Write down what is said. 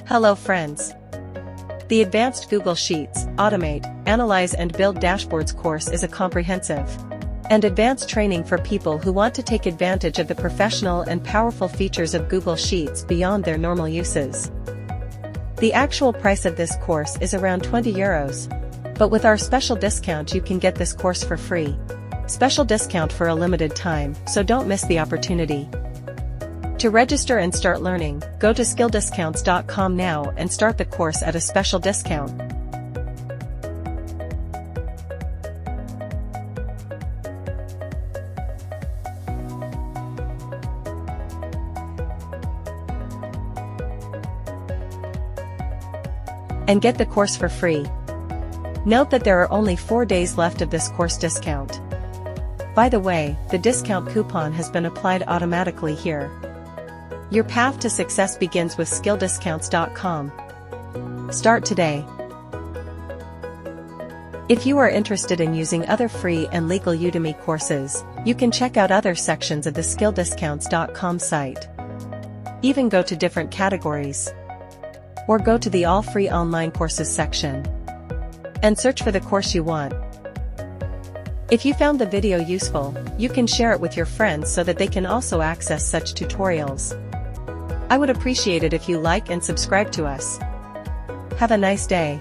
Hello friends. The Advanced Google Sheets, Automate, Analyze and Build Dashboards course is a comprehensive and advanced training for people who want to take advantage of the professional and powerful features of Google Sheets beyond their normal uses. The actual price of this course is around €20, but with our special discount you can get this course for free. Special discount for a limited time, so don't miss the opportunity. To register and start learning, go to skilldiscounts.com now and start the course at a special discount. And get the course for free. Note that there are only 4 days left of this course discount. By the way, the discount coupon has been applied automatically here. Your path to success begins with skilldiscounts.com. Start today. If you are interested in using other free and legal Udemy courses, you can check out other sections of the skilldiscounts.com site. Even go to different categories. Or go to the All Free Online Courses section and search for the course you want. If you found the video useful, you can share it with your friends so that they can also access such tutorials. I would appreciate it if you like and subscribe to us. Have a nice day.